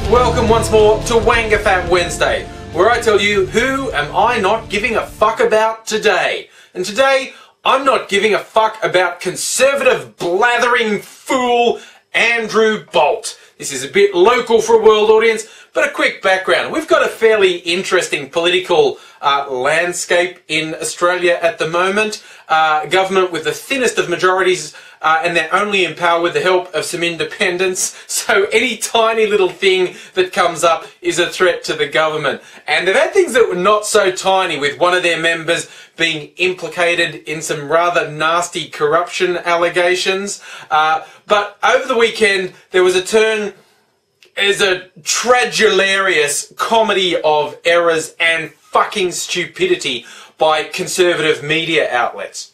Welcome once more to WAINGAFAT Wednesday, where I tell you who am I not giving a fuck about today. And today, I'm not giving a fuck about conservative blathering fool Andrew Bolt. This is a bit local for a world audience, but a quick background. We've got a fairly interesting political landscape in Australia at the moment. Government with the thinnest of majorities, and they're only in power with the help of some independents. So any tiny little thing that comes up is a threat to the government. And they've had things that were not so tiny, with one of their members being implicated in some rather nasty corruption allegations. But over the weekend, there was a turn as a tragilarious comedy of errors and fucking stupidity by conservative media outlets.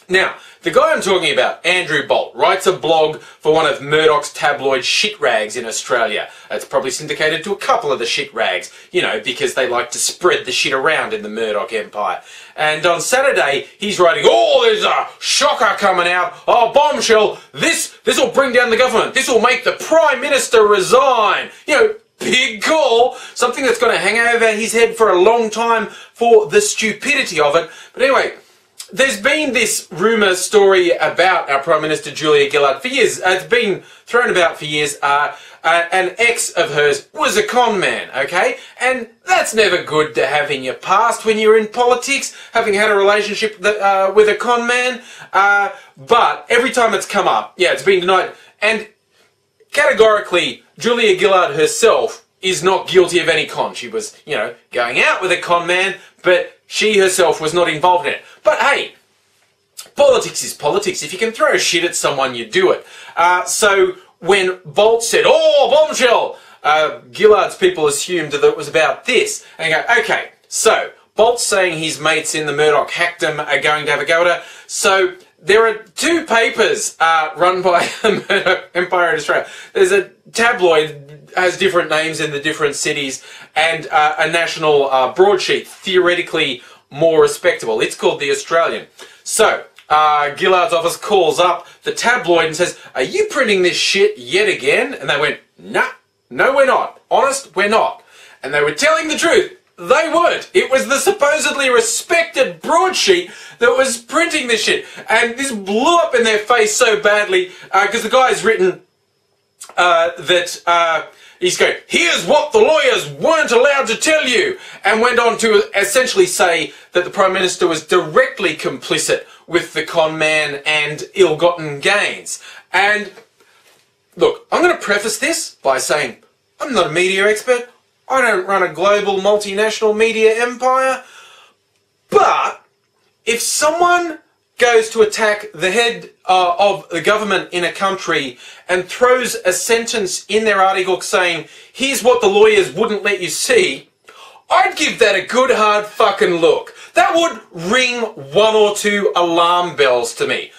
Now, the guy I'm talking about, Andrew Bolt, writes a blog for one of Murdoch's tabloid shit rags in Australia. It's probably syndicated to a couple of the shit rags, you know, because they like to spread the shit around in the Murdoch empire. And on Saturday, he's writing, oh, there's a shocker coming out, oh, bombshell, this will bring down the government, this will make the Prime Minister resign. You know, big call, something that's going to hang over his head for a long time for the stupidity of it. But anyway, there's been this rumour story about our Prime Minister Julia Gillard for years. It's been thrown about for years. An ex of hers was a con man, okay? And that's never good to have in your past when you're in politics, having had a relationship with a con man. But every time it's come up, yeah, it's been denied. And categorically, Julia Gillard herself is not guilty of any con. She was, you know, going out with a con man, but she herself was not involved in it. But hey, politics is politics. If you can throw shit at someone, you do it. So when Bolt said, oh, bombshell, Gillard's people assumed that it was about this. And you go, okay, so Bolt's saying his mates in the Murdoch hackdom are going to have a go at her. So there are two papers run by the Murdoch Empire in Australia. There's a tabloid, has different names in the different cities, and a national broadsheet, theoretically more respectable. It's called The Australian. So, Gillard's office calls up the tabloid and says, are you printing this shit yet again? And they went, nah, no we're not. Honest, we're not. And they were telling the truth. They weren't. It was the supposedly respected broadsheet that was printing this shit. And this blew up in their face so badly, because the guy's written that he's going, here's what the lawyers weren't allowed to tell you, and went on to essentially say that the Prime Minister was directly complicit with the con man and ill-gotten gains. And look, I'm going to preface this by saying I'm not a media expert. I don't run a global multinational media empire. But if someone goes to attack the head of the government in a country and throws a sentence in their article saying, here's what the lawyers wouldn't let you see, I'd give that a good hard fucking look. That would ring one or two alarm bells to me.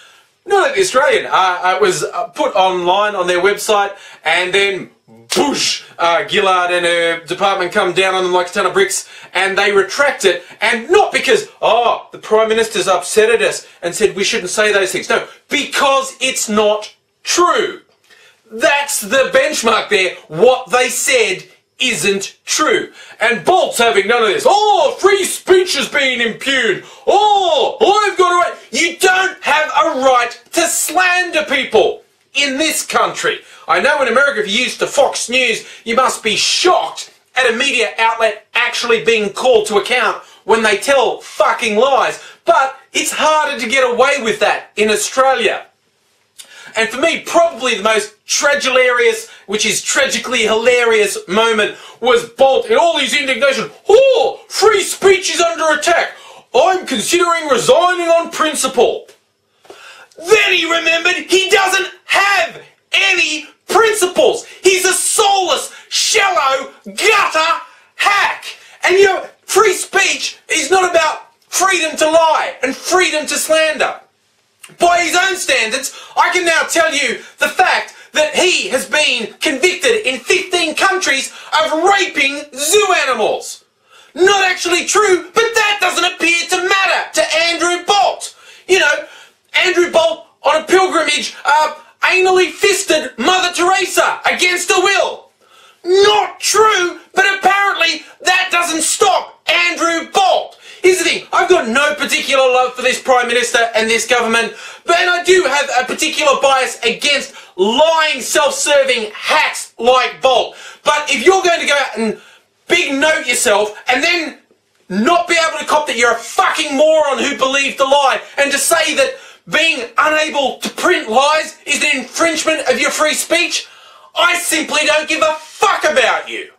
Not at the Australian. It was put online on their website, and then boosh, Gillard and her department come down on them like a ton of bricks, and they retract it, and not because, oh, the Prime Minister's upset at us and said we shouldn't say those things. No, because it's not true. That's the benchmark there. What they said isn't true. And Bolt's having none of this. Oh, free speech is being impugned. Oh, I've got a right. You don't have a right to slander people in this country. I know in America, if you're used to Fox News, you must be shocked at a media outlet actually being called to account when they tell fucking lies. But it's harder to get away with that in Australia. And for me, probably the most tragilarious, which is tragically hilarious moment, was Bolt in all his indignation. Oh, free speech is under attack. I'm considering resigning on principle. Then he remembered he doesn't have any principles. He's a soulless, shallow, gutter hack. And you know, free speech is not about freedom to lie and freedom to slander. By his own standards, I can now tell you the fact that he has been convicted in 15 countries of raping zoo animals. Not actually true, but that doesn't appear to matter to Andrew Bolt. You know, Andrew Bolt on a pilgrimage anally fisted Mother Teresa against her will. Not this Prime Minister and this government, but I do have a particular bias against lying, self-serving hacks like Volt. But if you're going to go out and big note yourself and then not be able to cop that you're a fucking moron who believed the lie, and to say that being unable to print lies is an infringement of your free speech, I simply don't give a fuck about you.